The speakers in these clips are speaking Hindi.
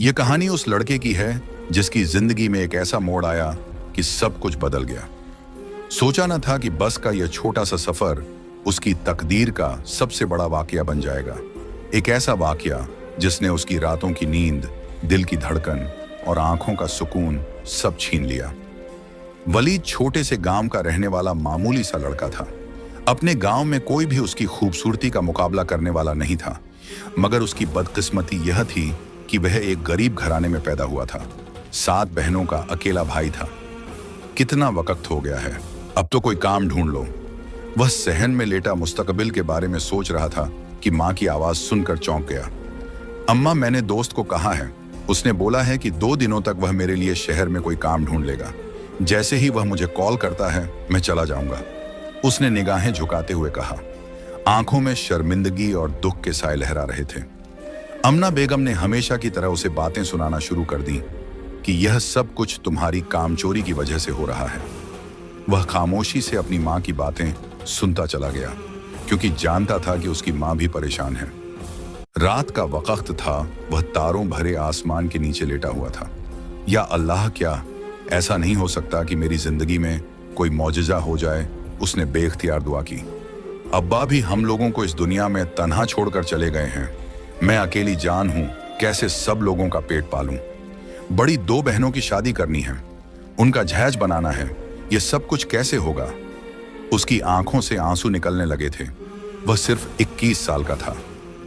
ये कहानी उस लड़के की है जिसकी जिंदगी में एक ऐसा मोड़ आया कि सब कुछ बदल गया। सोचा न था कि बस का यह छोटा सा सफर उसकी तकदीर का सबसे बड़ा वाकया बन जाएगा। एक ऐसा वाकया जिसने उसकी रातों की नींद, दिल की धड़कन और आंखों का सुकून सब छीन लिया। वलीद छोटे से गांव का रहने वाला मामूली सा लड़का था। अपने गांव में कोई भी उसकी खूबसूरती का मुकाबला करने वाला नहीं था, मगर उसकी बदकिस्मती यह थी कि वह एक गरीब घराने में पैदा हुआ था। 7 बहनों का अकेला भाई था। कितना वक्त हो गया है, अब तो कोई काम ढूंढ लो। वह सहन में लेटा मुस्तकबिल के बारे में सोच रहा था कि माँ की आवाज सुनकर चौंक गया। अम्मा, मैंने दोस्त को कहा है, उसने बोला है कि 2 दिनों तक वह मेरे लिए शहर में कोई काम ढूंढ लेगा। जैसे ही वह मुझे कॉल करता है मैं चला जाऊंगा, उसने निगाहें झुकाते हुए कहा। आंखों में शर्मिंदगी और दुख के साए लहरा रहे थे। अमना बेगम ने हमेशा की तरह उसे बातें सुनाना शुरू कर दी कि यह सब कुछ तुम्हारी कामचोरी की वजह से हो रहा है। वह खामोशी से अपनी माँ की बातें सुनता चला गया, क्योंकि जानता था कि उसकी माँ भी परेशान है। रात का वक्त था, वह तारों भरे आसमान के नीचे लेटा हुआ था। या अल्लाह, क्या ऐसा नहीं हो सकता कि मेरी जिंदगी में कोई मौजज़ा हो जाए? उसने बेख्तियार दुआ की। अब्बा भी हम लोगों को इस दुनिया में तन्हा छोड़कर चले गए हैं। मैं अकेली जान हूं, कैसे सब लोगों का पेट पालूं? बड़ी 2 बहनों की शादी करनी है, उनका जहेज बनाना है, ये सब कुछ कैसे होगा? उसकी आंखों से आंसू निकलने लगे थे। वह सिर्फ 21 साल का था।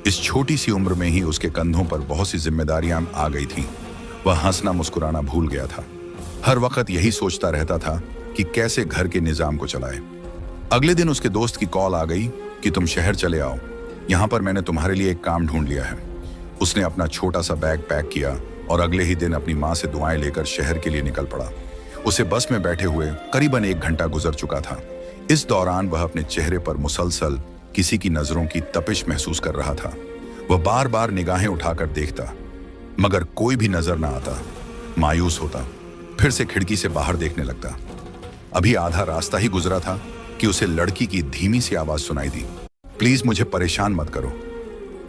इस छोटी सी उम्र में ही उसके कंधों पर बहुत सी जिम्मेदारियां आ गई थीं। वह हंसना मुस्कुराना भूल गया था। हर वक्त यही सोचता रहता था कि कैसे घर के निजाम को चलाए। अगले दिन उसके दोस्त की कॉल आ गई कि तुम शहर चले आओ, यहाँ पर मैंने तुम्हारे लिए एक काम ढूंढ लिया है। उसने अपना छोटा सा बैग पैक किया और अगले ही दिन अपनी माँ से दुआएं लेकर शहर के लिए निकल पड़ा। उसे बस में बैठे हुए करीबन 1 घंटा गुजर चुका था। इस दौरान वह अपने चेहरे पर मुसलसल किसी की नजरों की तपिश महसूस कर रहा था। वह बार बार निगाहें उठाकर देखता, मगर कोई भी नजर ना आता। मायूस होता, फिर से खिड़की से बाहर देखने लगता। अभी आधा रास्ता ही गुजरा था कि उसे लड़की की धीमी सी आवाज सुनाई दी, प्लीज मुझे परेशान मत करो।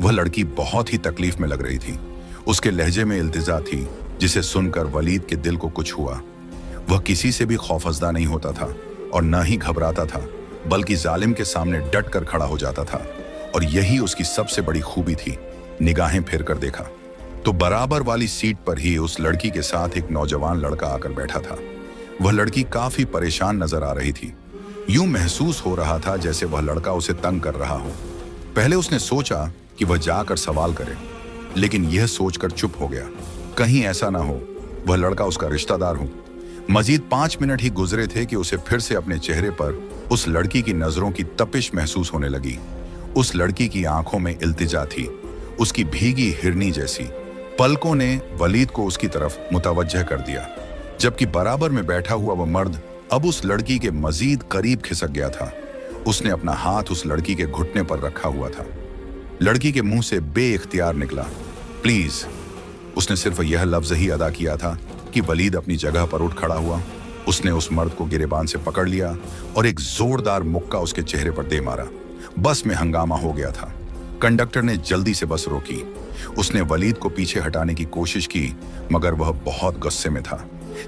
वह लड़की बहुत ही तकलीफ में लग रही थी। उसके लहजे में इल्तिजा थी, जिसे सुनकर वलीद के दिल को कुछ हुआ। वह किसी से भी खौफजदा नहीं होता था और न ही घबराता था, बल्कि जालिम के सामने डट कर खड़ा हो जाता था। और यही उसकी सबसे बड़ी खूबी थी। निगाहें फेर कर देखा तो बराबर वाली सीट पर ही उस लड़की के साथ एक नौजवान लड़का आकर बैठा था। वह लड़की काफी परेशान नजर आ रही थी। यूं महसूस हो रहा था जैसे वह लड़का उसे तंग कर रहा हो। पहले उसने सोचा कि वह जाकर सवाल करे, लेकिन यह सोचकर चुप हो गया, कहीं ऐसा ना हो वह लड़का उसका रिश्तेदार हो। मजीद 5 मिनट ही गुजरे थे कि उसे फिर से अपने चेहरे पर उस लड़की की नजरों की तपिश महसूस होने लगी। उस लड़की की आंखों में इल्तिजा थी, उसकी भीगी हिरनी जैसी। पलकों ने वलीद को उसकी तरफ मुतवज्जह कर दिया, जबकि बराबर में बैठा हुआ वह मर्द अब उस लड़की के मजीद करीब खिसक गया था। उसने अपना हाथ उस लड़की के घुटने पर रखा हुआ था। लड़की के मुंह से बेइख्तियार निकला, प्लीज। उसने सिर्फ यह लफ्ज ही अदा किया था कि वलीद अपनी जगह पर उठ खड़ा हुआ। उसने उस मर्द को गिरेबान से पकड़ लिया और एक जोरदार मुक्का उसके चेहरे पर दे मारा। बस में हंगामा हो गया था। कंडक्टर ने जल्दी से बस रोकी। उसने वलीद को पीछे हटाने की कोशिश की, मगर वह बहुत गुस्से में था।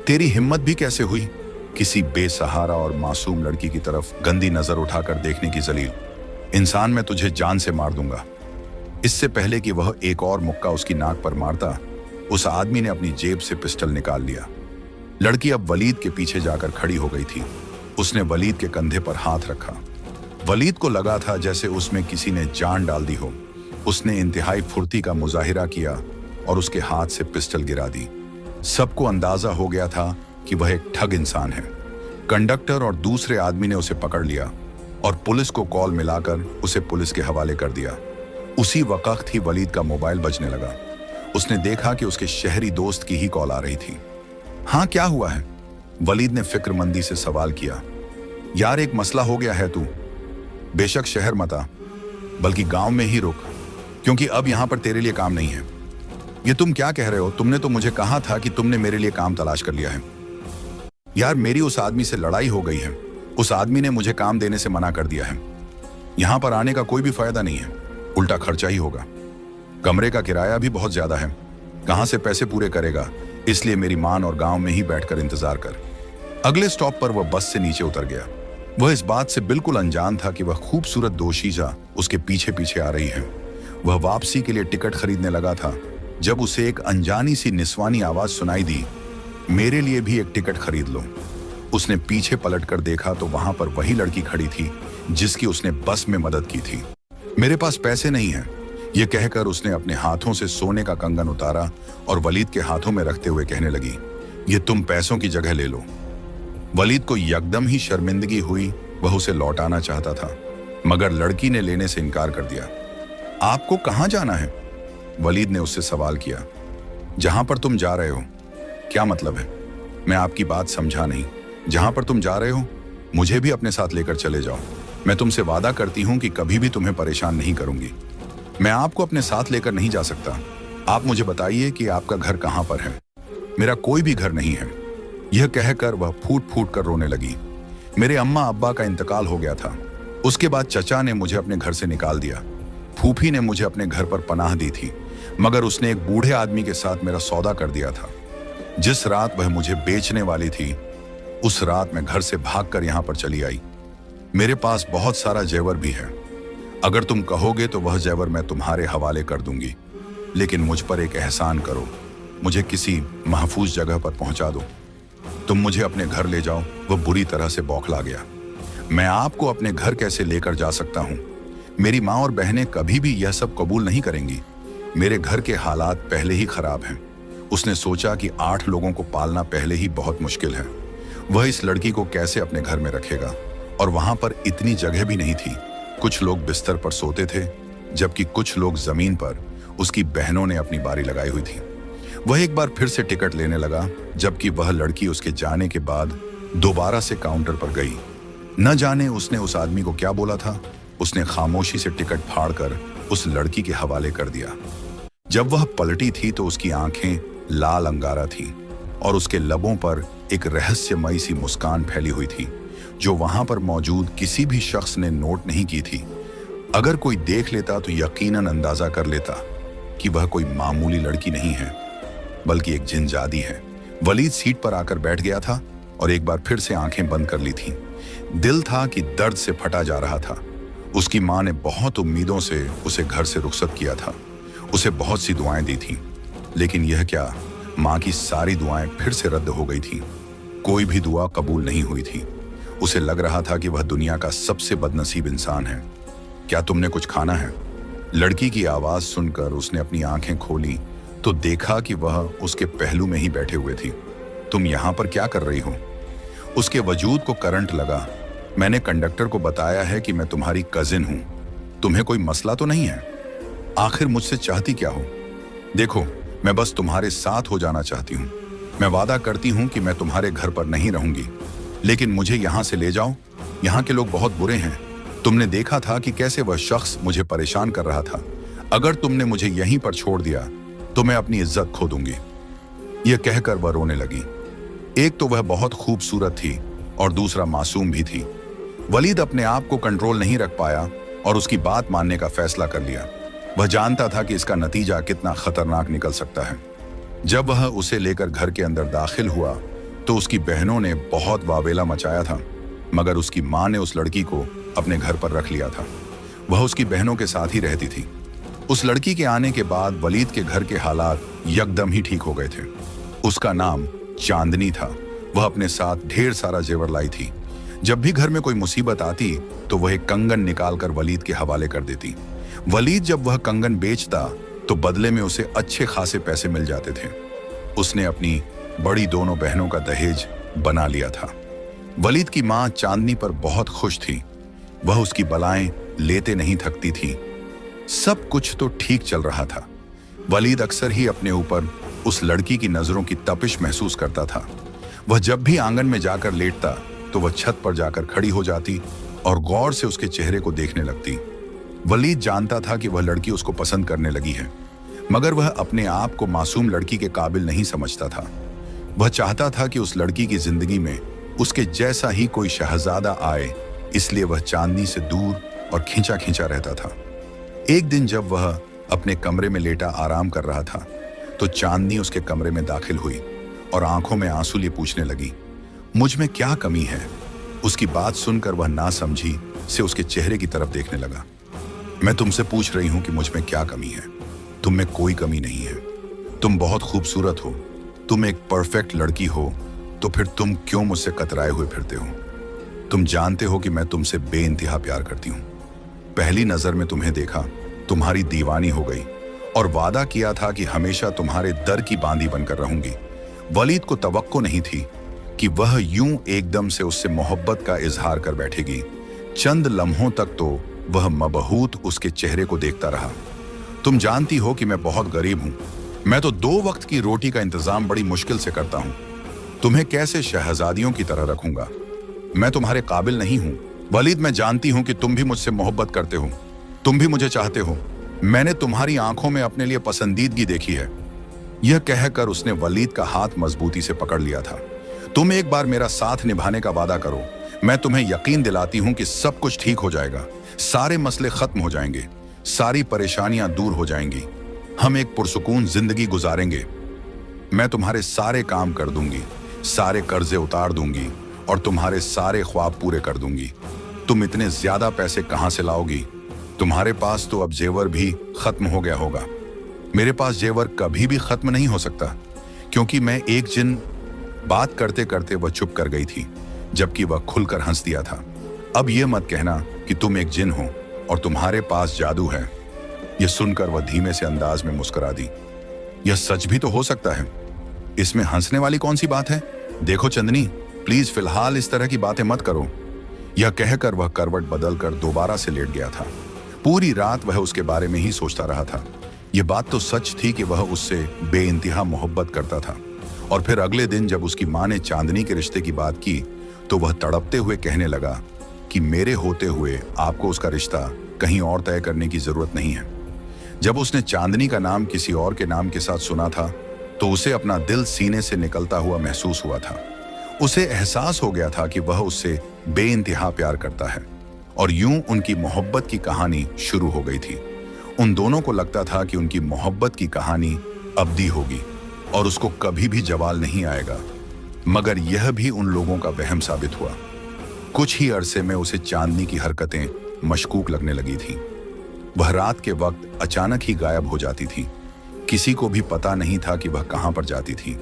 तेरी हिम्मत भी कैसे हुई किसी बेसहारा और मासूम लड़की की तरफ गंदी नजर उठाकर देखने की जलील? इंसान, मैं तुझे जान से मार दूंगा। इससे पहले कि वह एक और मुक्का उसकी नाक पर मारता, उस आदमी ने अपनी जेब से पिस्टल निकाल लिया। लड़की अब वलीद के पीछे जाकर खड़ी हो गई थी। उसने वलीद के कंधे पर हाथ रखा। वलीद को लगा था जैसे उसमें किसी ने जान डाल दी हो। उसने इंतहाई फुर्ती का मुजाहिरा किया और उसके हाथ से पिस्टल गिरा दी। सबको अंदाजा हो गया था कि वह एक ठग इंसान है। कंडक्टर और दूसरे आदमी ने उसे पकड़ लिया और पुलिस को कॉल मिलाकर उसे पुलिस के हवाले कर दिया। उसी वक्त ही वलीद का मोबाइल बजने लगा। उसने देखा कि उसके शहरी दोस्त की ही कॉल आ रही थी। हाँ, क्या हुआ है? वलीद ने फिक्रमंदी से सवाल किया। यार, एक मसला हो गया है। तू बेशक शहर मत आ, बल्कि गांव में ही रुक, क्योंकि अब यहां पर तेरे लिए काम नहीं है। ये तुम क्या कह रहे हो? तुमने तो मुझे कहा था कि तुमने मेरे लिए काम तलाश कर लिया है। यार, मेरी उस आदमी से लड़ाई हो गई है। उस आदमी ने मुझे काम देने से मना कर दिया है। यहां पर आने का कोई भी फायदा नहीं है, उल्टा खर्चा ही होगा। कमरे का किराया भी बहुत ज्यादा है। कहां से पैसे पूरे करेगा, इसलिए मेरी मान और गांव में ही बैठकर इंतजार कर। अगले स्टॉप पर वह बस से नीचे उतर गया। वह इस बात से बिल्कुल अनजान था कि वह खूबसूरत दोशीजा उसके पीछे पीछे आ रही है। वह वापसी के लिए टिकट खरीदने लगा था जब उसे एक अनजानी सी निस्वानी आवाज सुनाई दी, मेरे लिए भी एक टिकट खरीद लो। उसने पीछे पलटकर देखा तो वहां पर वही लड़की खड़ी थी जिसकी उसने बस में मदद की थी। मेरे पास पैसे नहीं हैं, यह कहकर उसने अपने हाथों से सोने का कंगन उतारा और वलीद के हाथों में रखते हुए कहने लगी, ये तुम पैसों की जगह ले लो। वलीद को एकदम ही शर्मिंदगी हुई। वह उसे लौटाना चाहता था मगर लड़की ने लेने से इनकार कर दिया। आपको कहां जाना है? वलीद ने उससे सवाल किया। जहां पर तुम जा रहे हो। क्या मतलब है? मैं आपकी बात समझा नहीं। जहां पर तुम जा रहे हो मुझे भी अपने साथ लेकर चले जाओ। मैं तुमसे वादा करती हूं कि कभी भी तुम्हें परेशान नहीं करूंगी। मैं आपको अपने साथ लेकर नहीं जा सकता। आप मुझे बताइए कि आपका घर कहां पर है। मेरा कोई भी घर नहीं है। यह कहकर वह फूट फूट कर रोने लगी। मेरे अम्मा अब्बा का इंतकाल हो गया था। उसके बाद चचा ने मुझे अपने घर से निकाल दिया। फूफी ने मुझे अपने घर पर पनाह दी थी मगर उसने एक बूढ़े आदमी के साथ मेरा सौदा कर दिया था। जिस रात वह मुझे बेचने वाली थी उस रात मैं घर से भागकर यहां पर चली आई। मेरे पास बहुत सारा जेवर भी है। अगर तुम कहोगे तो वह जेवर मैं तुम्हारे हवाले कर दूंगी, लेकिन मुझ पर एक एहसान करो, मुझे किसी महफूज जगह पर पहुंचा दो। तुम मुझे अपने घर ले जाओ। वह बुरी तरह से बौखला गया। मैं आपको अपने घर कैसे लेकर जा सकता हूं? मेरी माँ और बहनें कभी भी यह सब कबूल नहीं करेंगी। मेरे घर के हालात पहले ही खराब हैं। उसने सोचा कि 8 लोगों को पालना पहले ही बहुत मुश्किल है। वह इस लड़की को कैसे अपने घर में रखेगा, और वहां पर इतनी जगह भी नहीं थी। कुछ लोग बिस्तर पर सोते थे जबकि कुछ लोग जमीन पर। उसकी बहनों ने अपनी बारी लगाई हुई थी। वह एक बार फिर से टिकट लेने लगा जबकि वह लड़की उसके जाने के बाद दोबारा से काउंटर पर गई। न जाने उसने उस आदमी को क्या बोला था। उसने खामोशी से टिकट फाड़कर उस लड़की के हवाले कर दिया। जब वह पलटी थी तो उसकी आंखें लाल अंगारा थीं और उसके लबों पर एक रहस्यमयी सी मुस्कान फैली हुई थी जो वहां पर मौजूद किसी भी शख्स ने नोट नहीं की थी। अगर कोई देख लेता तो यकीनन अंदाजा कर लेता कि वह कोई मामूली लड़की नहीं है बल्कि एक जिनजादी है। वलीद सीट पर आकर बैठ गया था और एक बार फिर से आंखें बंद कर ली थीं। दिल था कि दर्द से फटा जा रहा था। उसकी मां ने बहुत उम्मीदों से उसे घर से रुखसत किया था। उसे बहुत सी दुआएं दी थीं, लेकिन यह क्या, मां की सारी दुआएं फिर से रद्द हो गई थीं। कोई भी दुआ कबूल नहीं हुई थी। उसे लग रहा था कि वह दुनिया का सबसे बदनसीब इंसान है। क्या तुमने कुछ खाना है? लड़की की आवाज सुनकर उसने अपनी आंखें खोली तो देखा कि वह उसके पहलू में ही बैठे हुए थी। तुम यहां पर क्या कर रही हो? उसके वजूद को करंट लगा। मैंने कंडक्टर को बताया है कि मैं तुम्हारी कजिन हूं। तुम्हें कोई मसला तो नहीं है? आखिर मुझसे चाहती क्या हो? देखो, मैं बस तुम्हारे साथ हो जाना चाहती हूँ। मैं वादा करती हूँ कि मैं तुम्हारे घर पर नहीं रहूंगी, लेकिन मुझे यहाँ से ले जाओ। यहाँ के लोग बहुत बुरे हैं। तुमने देखा था कि कैसे वह शख्स मुझे परेशान कर रहा था। अगर तुमने मुझे यहीं पर छोड़ दिया तो मैं अपनी इज्जत खो दूंगी। यह कहकर वह रोने लगी। एक तो वह बहुत खूबसूरत थी और दूसरा मासूम भी थी। वलीद अपने आप को कंट्रोल नहीं रख पाया और उसकी बात मानने का फैसला कर लिया। वह जानता था कि इसका नतीजा कितना खतरनाक निकल सकता है। जब वह उसे लेकर घर के अंदर दाखिल हुआ तो उसकी बहनों ने बहुत वावेला मचाया था, मगर उसकी मां ने उस लड़की को अपने घर पर रख लिया था। वह उसकी बहनों के साथ ही रहती थी। उस लड़की के आने के बाद वलीद के घर के हालात यकदम ही ठीक हो गए थे। उसका नाम चांदनी था। वह अपने साथ ढेर सारा जेवर लाई थी। जब भी घर में कोई मुसीबत आती तो वह एक कंगन निकालकर वलीद के हवाले कर देती। वलीद जब वह कंगन बेचता तो बदले में उसे अच्छे खासे पैसे मिल जाते थे। उसने अपनी बड़ी दोनों बहनों का दहेज बना लिया था। वलीद की मां चांदनी पर बहुत खुश थी। वह उसकी बलाएं लेते नहीं थकती थी। सब कुछ तो ठीक चल रहा था। वलीद अक्सर ही अपने ऊपर उस लड़की की नजरों की तपिश महसूस करता था। वह जब भी आंगन में जाकर लेटता तो वह छत पर जाकर खड़ी हो जाती और गौर से उसके चेहरे को देखने लगती। वलीद जानता था कि वह लड़की उसको पसंद करने लगी है, मगर वह अपने आप को मासूम लड़की के काबिल नहीं समझता था। वह चाहता था कि उस लड़की की जिंदगी में उसके जैसा ही कोई शहजादा आए, इसलिए वह चांदनी से दूर और खींचा खींचा रहता था। एक दिन जब वह अपने कमरे में लेटा आराम कर रहा था तो चांदनी उसके कमरे में दाखिल हुई और आंखों में आंसू लिए पूछने लगी, मुझ में क्या कमी है? उसकी बात सुनकर वह ना समझी से उसके चेहरे की तरफ देखने लगा। मैं तुमसे पूछ रही हूं कि मुझ में क्या कमी है? तुम में कोई कमी नहीं है। तुम बहुत खूबसूरत हो, तुम एक परफेक्ट लड़की हो, तो फिर तुम क्यों मुझसे कतराए हुए फिरते हो? तुम जानते हो कि मैं तुमसे बेइंतहा प्यार करती हूँ। पहली नजर में तुम्हें देखा, तुम्हारी दीवानी हो गई और वादा किया था कि हमेशा तुम्हारे दर की बांदी बनकर रहूंगी। वलीद को तवक्को नहीं थी कि वह यूं एकदम से उससे मोहब्बत का इजहार कर बैठेगी। चंद लम्हों तक तो वह मबहूत उसके चेहरे को देखता रहा। तुम जानती हो कि मैं बहुत गरीब हूं। मैं तो 2 वक्त की रोटी का इंतजाम बड़ी मुश्किल से करता हूं। तुम्हें कैसे शहजादियों की तरह रखूंगा? मैं तुम्हारे काबिल नहीं हूं। वलीद, मैं जानती हूं कि तुम भी मुझसे मोहब्बत करते हो, तुम भी मुझे चाहते हो। मैंने तुम्हारी आंखों में अपने लिए पसंदीदगी देखी है। यह कहकर उसने वलीद का हाथ मजबूती से पकड़ लिया था। तुम एक बार मेरा साथ निभाने का वादा करो, मैं तुम्हें यकीन दिलाती हूं कि सब कुछ ठीक हो जाएगा, सारे मसले खत्म हो जाएंगे, सारी परेशानियां दूर हो जाएंगी, हम एक पुरसुकून जिंदगी गुजारेंगे। मैं तुम्हारे सारे काम कर दूंगी, सारे कर्जे उतार दूंगी और तुम्हारे सारे ख्वाब पूरे कर दूंगी। तुम इतने ज्यादा पैसे कहां से लाओगी? तुम्हारे पास तो अब जेवर भी खत्म हो गया होगा। मेरे पास जेवर कभी भी खत्म नहीं हो सकता, क्योंकि मैं एक जिन। बात करते करते वह चुप कर गई थी, जबकि वह खुलकर हंस दिया था। अब यह मत कहना कि तुम एक जिन हो और तुम्हारे पास जादू है। यह सुनकर वह धीमे से अंदाज में मुस्कुरा दी। यह सच भी तो हो सकता है, इसमें हंसने वाली कौन सी बात है? देखो चंदनी, प्लीज फिलहाल इस तरह की बातें मत करो। यह कहकर वह करवट बदलकर दोबारा से लेट गया था। पूरी रात वह उसके बारे में ही सोचता रहा था। यह बात तो सच थी कि वह उससे बेइंतहा मोहब्बत करता था। और फिर अगले दिन जब उसकी मां ने चांदनी के रिश्ते की बात की, तो वह तड़पते हुए कहने लगा कि मेरे होते हुए आपको उसका रिश्ता कहीं और तय करने की जरूरत नहीं है। जब उसने चांदनी का नाम किसी और के नाम के साथ सुना था, तो उसे अपना दिल सीने से निकलता हुआ महसूस हुआ था। उसे एहसास हो गया था कि वह उससे बेइंतहा प्यार करता है और यूं उनकी मोहब्बत की कहानी शुरू हो गई थी। उन दोनों को लगता था कि उनकी मोहब्बत की कहानी अब्दी होगी और उसको कभी भी जवाल नहीं आएगा, मगर यह भी उन लोगों का वहम साबित हुआ। कुछ ही अरसे में उसे चांदनी की हरकतें मशकूक लगने लगी थी। वह रात के वक्त अचानक ही गायब हो जाती थी। किसी को भी पता नहीं था कि वह कहां पर जाती थी।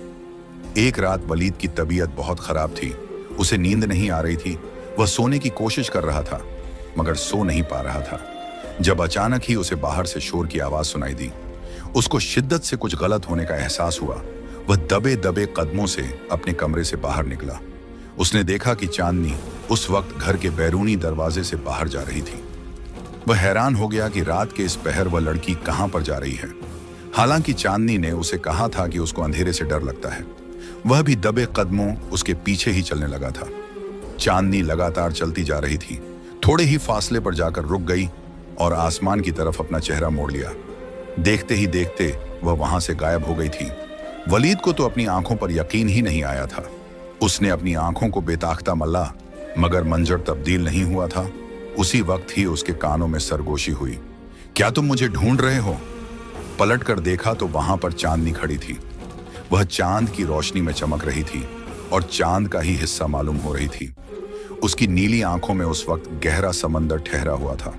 एक रात वलीद की तबीयत बहुत खराब थी, उसे नींद नहीं आ रही थी। वह सोने की कोशिश कर रहा था, मगर सो नहीं पा रहा था, जब अचानक ही उसे बाहर से शोर की आवाज सुनाई दी। उसको शिद्दत से कुछ गलत होने का एहसास हुआ। वह दबे दबे कदमों से अपने कमरे से बाहर निकला। उसने देखा कि चांदनी उस वक्त घर के बैरूनी दरवाजे से बाहर जा रही थी। वह हैरान हो गया कि रात के इस पहर वह लड़की कहां पर जा रही है। हालांकि चांदनी ने उसे कहा था कि उसको अंधेरे से डर लगता है। वह भी दबे कदमों उसके पीछे ही चलने लगा था। चांदनी लगातार चलती जा रही थी। थोड़े ही फासले पर जाकर रुक गई और आसमान की तरफ अपना चेहरा मोड़ लिया। देखते ही देखते वह वहां से गायब हो गई थी। वलीद को तो अपनी आंखों पर यकीन ही नहीं आया था। उसने अपनी आंखों को बेताख्ता मल्ला, मगर मंजर तब्दील नहीं हुआ था। उसी वक्त ही उसके कानों में सरगोशी हुई। क्या तुम मुझे ढूंढ रहे हो? पलट कर देखा तो वहां पर चांदनी खड़ी थी। वह चांद की रोशनी में चमक रही थी और चांद का ही हिस्सा मालूम हो रही थी। उसकी नीली आंखों में उस वक्त गहरा समंदर ठहरा हुआ था।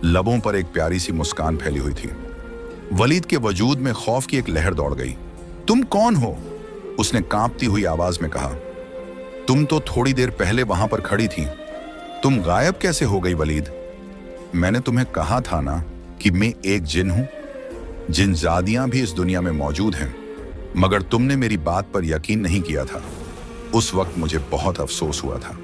लबों पर एक प्यारी सी मुस्कान फैली हुई थी। वलीद के वजूद में खौफ की एक लहर दौड़ गई। तुम कौन हो? उसने कांपती हुई आवाज में कहा। तुम तो थोड़ी देर पहले वहां पर खड़ी थी। तुम गायब कैसे हो गई वलीद? मैंने तुम्हें कहा था ना कि मैं एक जिन हूं। जिनजादियां भी इस दुनिया में मौजूद हैं, मगर तुमने मेरी बात पर यकीन नहीं किया था। उस वक्त मुझे बहुत अफसोस हुआ था।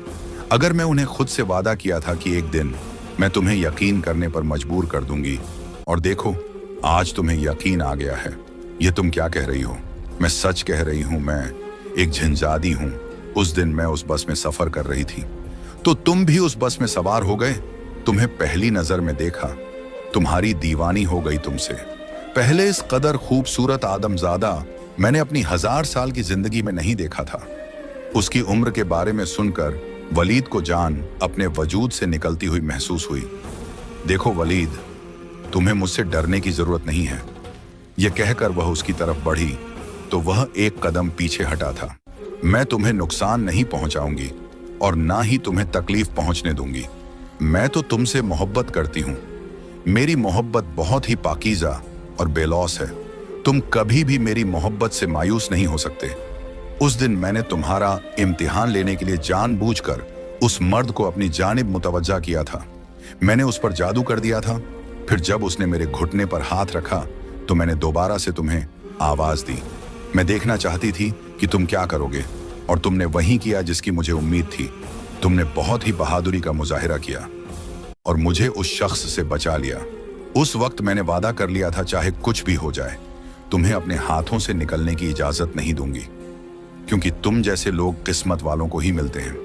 अगर मैं उन्हें खुद से वादा किया था कि एक दिन मैं तुम्हें यकीन करने पर मजबूर कर दूंगी, और देखो आज तुम्हें यकीन आ गया है। ये तुम क्या कह रही हो? मैं सच कह रही हूं, मैं एक जिनजादी हूं। उस दिन मैं उस बस में सफर कर रही थी, तो तुम भी उस बस में सवार हो गए। तुम्हें पहली नजर में देखा, तुम्हारी दीवानी हो गई तुमसे। पहले इस कदर खूबसूरत आदमजादा मैंने अपनी 1000 साल की जिंदगी में नहीं देखा था। उसकी उम्र के बारे में सुनकर वलीद को जान अपने वजूद से निकलती हुई महसूस हुई। देखो वलीद, तुम्हें मुझसे डरने की जरूरत नहीं है। यह कहकर वह उसकी तरफ बढ़ी तो वह एक कदम पीछे हटा था। मैं तुम्हें नुकसान नहीं पहुंचाऊंगी और ना ही तुम्हें तकलीफ पहुंचने दूंगी। मैं तो तुमसे मोहब्बत करती हूं। मेरी मोहब्बत बहुत ही पाकीज़ा और बेलौस है। तुम कभी भी मेरी मोहब्बत से मायूस नहीं हो सकते। उस दिन मैंने तुम्हारा इम्तिहान लेने के लिए जानबूझकर उस मर्द को अपनी जानिब मुतवज्जा किया था। मैंने उस पर जादू कर दिया था। फिर जब उसने मेरे घुटने पर हाथ रखा तो मैंने दोबारा से तुम्हें आवाज दी। मैं देखना चाहती थी कि तुम क्या करोगे, और तुमने वही किया जिसकी मुझे उम्मीद थी। तुमने बहुत ही बहादुरी का मुजाहिरा किया और मुझे उस शख्स से बचा लिया। उस वक्त मैंने वादा कर लिया था, चाहे कुछ भी हो जाए, तुम्हें अपने हाथों से निकलने की इजाजत नहीं दूंगी, क्योंकि तुम जैसे लोग किस्मत वालों को ही मिलते हैं।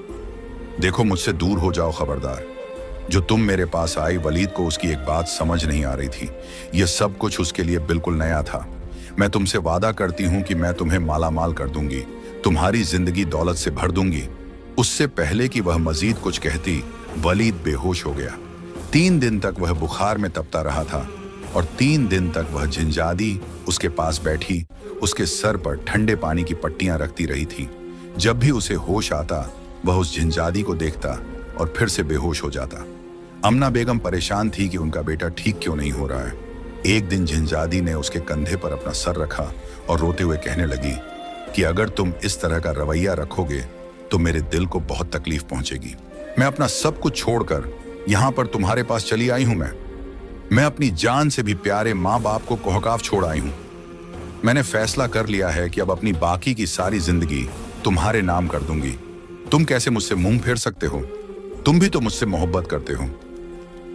देखो, मुझसे दूर हो जाओ, खबरदार। जो तुम मेरे पास आई, वलीद को उसकी एक बात समझ नहीं आ रही थी। यह सब कुछ उसके लिए बिल्कुल नया था। मैं तुमसे वादा करती हूं कि मैं तुम्हें मालामाल कर दूंगी, तुम्हारी जिंदगी दौलत से भर दूंगी। उससे पहले कि वह मजीद कुछ कहती, वलीद बेहोश हो गया। 3 दिन तक वह बुखार में तपता रहा था और 3 दिन तक वह झिंझादी उसके पास बैठी उसके सर पर ठंडे पानी की पट्टियां रखती रही थी। जब भी उसे होश आता, वह उस झिंझादी को देखता और फिर से बेहोश हो जाता। अमना बेगम परेशान थी कि उनका बेटा ठीक क्यों नहीं हो रहा है। एक दिन झिंझादी ने उसके कंधे पर अपना सर रखा और रोते हुए कहने लगी कि अगर तुम इस तरह का रवैया रखोगे तो मेरे दिल को बहुत तकलीफ पहुंचेगी। मैं अपना सब कुछ छोड़कर यहां पर तुम्हारे पास चली आई हूं। मैं अपनी जान से भी प्यारे माँ बाप को कोहकाफ छोड़ आई हूं। मैंने फैसला कर लिया है कि अब अपनी बाकी की सारी जिंदगी तुम्हारे नाम कर दूंगी। तुम कैसे मुझसे मुंह फेर सकते हो? तुम भी तो मुझसे मोहब्बत करते हो।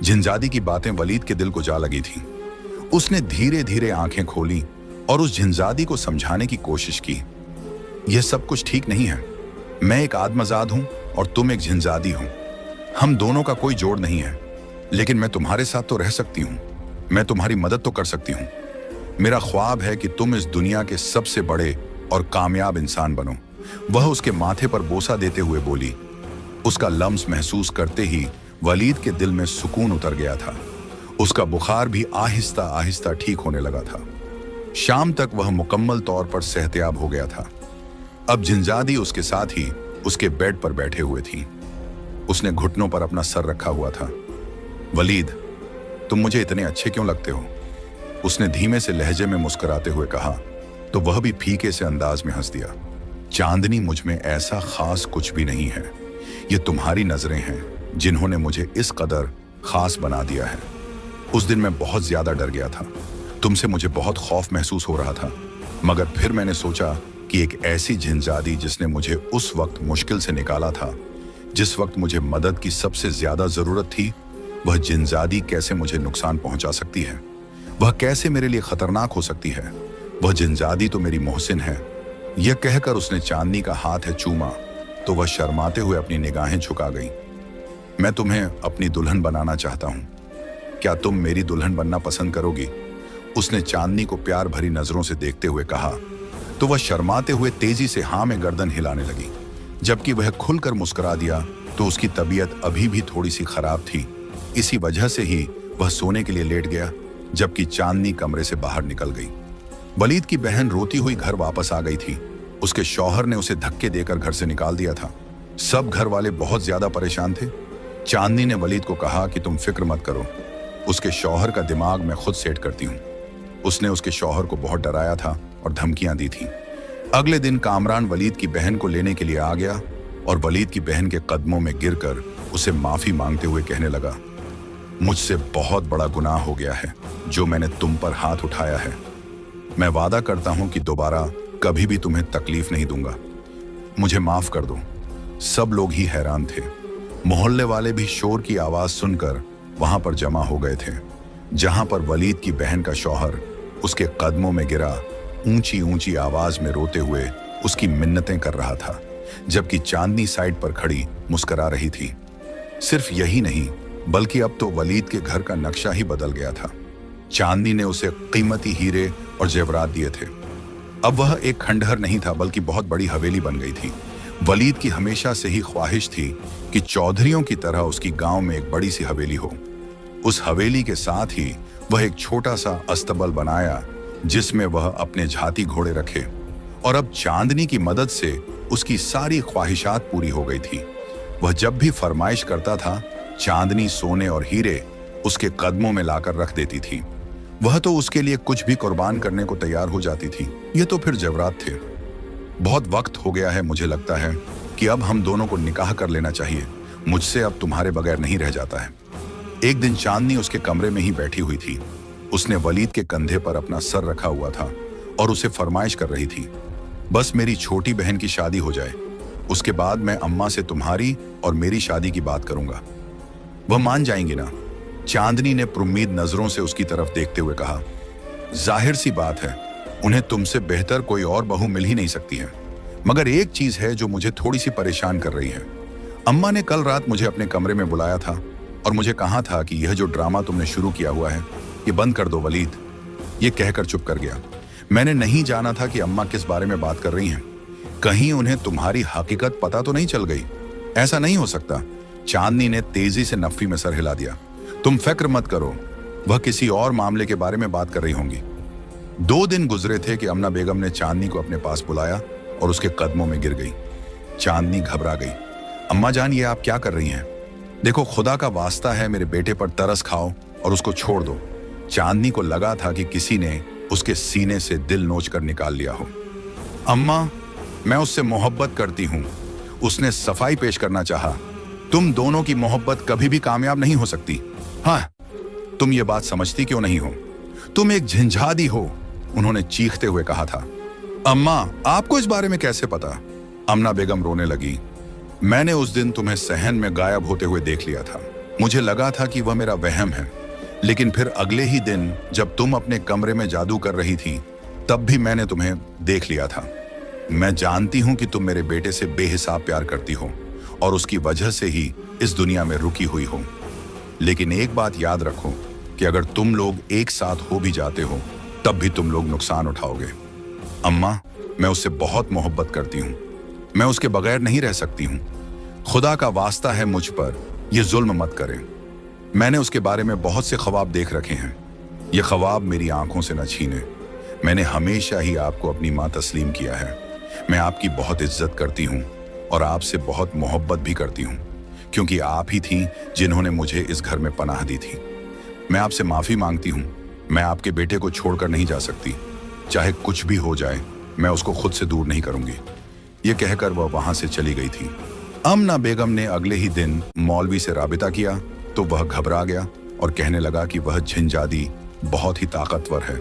झिंझादी की बातें वलीद के दिल को जा लगी थी। उसने धीरे धीरे आंखें खोली और उस झिंझादी को समझाने की कोशिश की। यह सब कुछ ठीक नहीं है। मैं एक आदमजाद हूं और तुम एक झिंझादी हो। हम दोनों का कोई जोड़ नहीं है, लेकिन मैं तुम्हारे साथ तो रह सकती हूं। मैं तुम्हारी मदद तो कर सकती हूं। मेरा ख्वाब है कि तुम इस दुनिया के सबसे बड़े और कामयाब इंसान बनो। वह उसके माथे पर बोसा देते हुए बोली। उसका लम्स महसूस करते ही वलीद के दिल में सुकून उतर गया था। उसका बुखार भी आहिस्ता आहिस्ता ठीक होने लगा था। शाम तक वह मुकम्मल तौर पर सेहतयाब हो गया था। अब झिंझादी उसके साथ ही उसके बेड पर बैठे हुए थी। उसने घुटनों पर अपना सर रखा हुआ था। वलीद, तुम मुझे इतने अच्छे क्यों लगते हो? उसने धीमे से लहजे में मुस्कुराते हुए कहा, तो वह भी फीके से अंदाज में हंस दिया। चांदनी, मुझ में ऐसा खास कुछ भी नहीं है। ये तुम्हारी नजरें हैं जिन्होंने मुझे इस कदर खास बना दिया है। उस दिन मैं बहुत ज्यादा डर गया था। तुमसे मुझे बहुत खौफ महसूस हो रहा था, मगर फिर मैंने सोचा कि एक ऐसी झिंझादी जिसने मुझे उस वक्त मुश्किल से निकाला था, जिस वक्त मुझे मदद की सबसे ज्यादा जरूरत थी, वह झिंझादी कैसे मुझे नुकसान पहुंचा सकती है? वह कैसे मेरे लिए खतरनाक हो सकती है? वह झिंझादी तो मेरी मोहसिन है। यह कहकर उसने चांदनी का हाथ है चूमा तो वह शर्माते हुए अपनी निगाहें झुका गई। मैं तुम्हें अपनी दुल्हन बनाना चाहता हूं। क्या तुम मेरी दुल्हन बनना पसंद करोगी? उसने चांदनी को प्यार भरी नजरों से देखते हुए कहा तो वह शर्माते हुए तेजी से हाँ में गर्दन हिलाने लगी। जबकि वह खुलकर मुस्कुरा दिया तो उसकी तबीयत अभी भी थोड़ी सी खराब थी। इसी वजह से ही वह सोने के लिए लेट गया, जबकि चांदनी कमरे से बाहर निकल गई। वलीद की बहन रोती हुई घर वापस आ गई थी। उसके शौहर ने उसे धक्के देकर घर से निकाल दिया था। सब घर वाले बहुत ज्यादा परेशान थे। चांदनी ने वलीद को कहा कि तुम फिक्र मत करो, उसके शौहर का दिमाग मैं खुद सेट करती हूँ। उसने उसके शौहर को बहुत डराया था और धमकियां दी थी। अगले दिन कामरान वलीद की बहन को लेने के लिए आ गया और वलीद की बहन के कदमों में गिरकर उसे माफी मांगते हुए कहने लगा, मुझसे बहुत बड़ा गुनाह हो गया है जो मैंने तुम पर हाथ उठाया है। मैं वादा करता हूं कि दोबारा कभी भी तुम्हें तकलीफ नहीं दूंगा। मुझे माफ कर दो। सब लोग ही हैरान थे। मोहल्ले वाले भी शोर की आवाज सुनकर वहां पर जमा हो गए थे, जहां पर वलीद की बहन का शौहर उसके कदमों में गिरा, ऊंची ऊंची आवाज में रोते हुए उसकी मिन्नतें कर रहा था, जबकि चांदनी साइड पर खड़ी मुस्कुरा रही थी। सिर्फ यही नहीं, बल्कि अब तो वलीद के घर का नक्शा ही बदल गया था। चांदनी ने उसे कीमती हीरे और जेवरात दिए थे। अब वह एक खंडहर नहीं था, बल्कि बहुत बड़ी हवेली बन गई थी। वलीद की हमेशा से ही ख्वाहिश थी कि चौधरियों की तरह उसकी गांव में एक बड़ी सी हवेली हो। उस हवेली के साथ ही वह एक छोटा सा अस्तबल बनाया, जिसमें वह अपने झाती घोड़े रखे, और अब चांदनी की मदद से उसकी सारी ख्वाहिशात पूरी हो गई थी। वह जब भी फरमाइश करता था, चांदनी सोने और हीरे उसके कदमों में लाकर रख देती थी। वह तो उसके लिए कुछ भी कुर्बान करने को तैयार हो जाती थी। ये तो फिर जवरात थे। बहुत वक्त हो गया है, मुझे लगता है कि अब हम दोनों को निकाह कर लेना चाहिए। मुझसे अब तुम्हारे बगैर नहीं रह जाता है। एक दिन चांदनी उसके कमरे में ही बैठी हुई थी। उसने वलीद के कंधे पर अपना सर रखा हुआ था और उसे फरमाइश कर रही थी, बस मेरी छोटी बहन की शादी हो जाए, उसके बाद मैं अम्मा से तुम्हारी और मेरी शादी की बात करूंगा। वह मान जाएंगी ना? चांदनी ने पुरुम्मीद नजरों से उसकी तरफ देखते हुए कहा। जाहिर सी बात है, उन्हें तुमसे बेहतर कोई और बहू मिल ही नहीं सकती है। मगर एक चीज है जो मुझे थोड़ी सी परेशान कर रही है। अम्मा ने कल रात मुझे अपने कमरे में बुलाया था और मुझे कहा था कि यह जो ड्रामा तुमने शुरू किया हुआ है, ये बंद कर दो वलीद। ये कहकर चुप कर गया। मैंने नहीं जाना था कि अम्मा किस बारे में बात कर रही हैं। कहीं उन्हें तुम्हारी हकीकत पता तो नहीं चल गई? ऐसा नहीं हो सकता। चांदनी ने तेजी से नफी में सर हिला दिया। तुम फिक्र मत करो, वह किसी और मामले के बारे में बात कर रही होंगी। 2 दिन गुजरे थे कि अमना बेगम ने चांदनी को अपने पास बुलाया और उसके कदमों में गिर गई। चांदनी घबरा गई। अम्मा जान, ये आप क्या कर रही हैं? देखो, खुदा का वास्ता है, मेरे बेटे पर तरस खाओ और उसको छोड़ दो। चांदनी को लगा था कि किसी ने उसके सीने से दिल नोच कर निकाल लिया हो। अम्मा, मैं उससे मोहब्बत करती हूँ, उसने सफाई पेश करना चाहा। तुम दोनों की मोहब्बत कभी भी कामयाब नहीं हो सकती। हाँ, तुम ये बात समझती क्यों नहीं हो? तुम एक झंझादी हो, उन्होंने चीखते हुए कहा था। अम्मा, आपको इस बारे में कैसे पता? अमना बेगम रोने लगी। मैंने उस दिन तुम्हें सहन में गायब होते हुए देख लिया था। मुझे लगा था कि वह मेरा वहम है, लेकिन फिर अगले ही दिन जब तुम अपने कमरे में जादू कर रही थी, तब भी मैंने तुम्हें देख लिया था। मैं जानती हूं कि तुम मेरे बेटे से बेहिसाब प्यार करती हो और उसकी वजह से ही इस दुनिया में रुकी हुई हो। लेकिन एक बात याद रखो कि अगर तुम लोग एक साथ हो भी जाते हो, तब भी तुम लोग नुकसान उठाओगे। अम्मा, मैं उससे बहुत मोहब्बत करती हूँ। मैं उसके बगैर नहीं रह सकती हूँ। खुदा का वास्ता है, मुझ पर यह जुल्म मत करें। मैंने उसके बारे में बहुत से ख्वाब देख रखे हैं। ये ख्वाब मेरी आंखों से न छीने। मैंने हमेशा ही आपको अपनी माँ तस्लीम किया है। मैं आपकी बहुत इज्जत करती हूँ और आपसे बहुत मोहब्बत भी करती हूँ, क्योंकि आप ही थी जिन्होंने मुझे इस घर में पनाह दी थी। मैं आपसे माफी मांगती हूँ। मैं आपके बेटे को छोड़कर नहीं जा सकती। चाहे कुछ भी हो जाए, मैं उसको खुद से दूर नहीं करूंगी। ये कहकर वह वहां से चली गई थी। अमना बेगम ने अगले ही दिन मौलवी से राबिता किया तो वह घबरा गया और कहने लगा कि वह झंझादी बहुत ही ताकतवर है।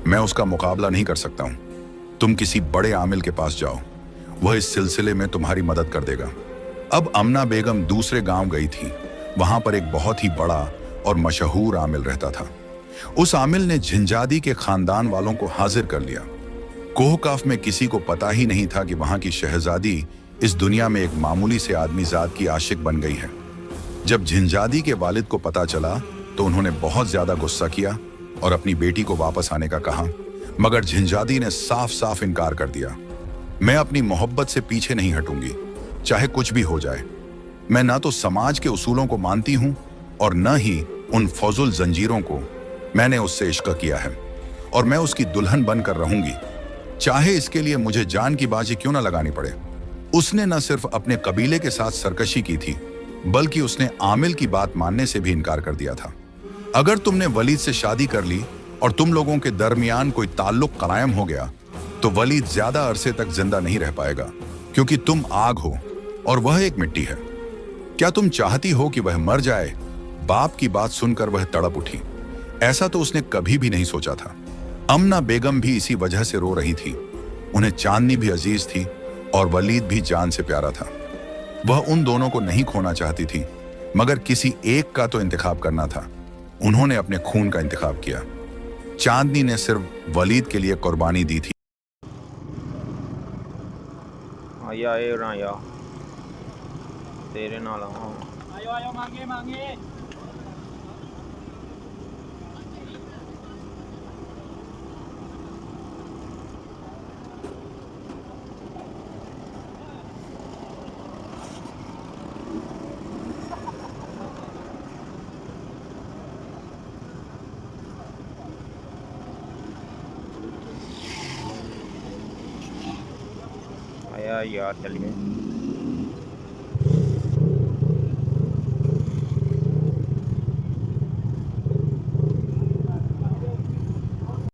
मैं उसका मुकाबला नहीं कर सकता हूँ। तुम किसी बड़े आमिल के पास जाओ, वह इस सिलसिले में तुम्हारी मदद कर देगा। अब अमना बेगम दूसरे गांव गई थी। वहां पर एक बहुत ही बड़ा और मशहूर आमिल रहता था। उस आमिल ने झंझादी के खानदान वालों को हाजिर कर लिया। कोहकाफ में किसी को पता ही नहीं था कि वहां की शहजादी इस दुनिया में एक मामूली से आदमी जात की आशिक बन गई है। जब झंझादी के वालिद को पता चला तो उन्होंने बहुत ज्यादा गुस्सा किया और अपनी बेटी को वापस आने का कहा, मगर झंझादी ने साफ साफ इनकार कर दिया। मैं अपनी मोहब्बत से पीछे नहीं हटूंगी, चाहे कुछ भी हो जाए। मैं ना तो समाज के उसूलों को मानती हूं और न ही उन फौजुल जंजीरों को। मैंने उससे इश्क किया है और मैं उसकी दुल्हन बनकर रहूंगी, चाहे इसके लिए मुझे जान की बाजी क्यों ना लगानी पड़े। उसने न सिर्फ अपने कबीले के साथ सरकशी की थी, बल्कि उसने आमिल की बात मानने से भी इनकार कर दिया था। अगर तुमने वलीद से शादी कर ली और तुम लोगों के दरमियान कोई ताल्लुक कायम हो गया, तो वलीद ज्यादा अरसे तक जिंदा नहीं रह पाएगा, क्योंकि तुम आग हो और वह एक मिट्टी है। क्या तुम चाहती हो कि वह मर जाए? बाप की बात सुनकर वह तड़प उठी। ऐसा तो उसने कभी भी नहीं सोचा था। अमना बेगम भी इसी वजह से रो रही थी। उन्हें चांदनी भी अजीज थी और वलीद भी जान से प्यारा था। वह उन दोनों को नहीं खोना चाहती थी, मगर किसी एक का तो इंतखाब करना था। उन्होंने अपने खून का इंतखाब किया। चांदनी ने सिर्फ वलीद के लिए कुर्बानी दी थी। आया तेरे नाल आयो आयो मांगे मांगे। आया यार चलिए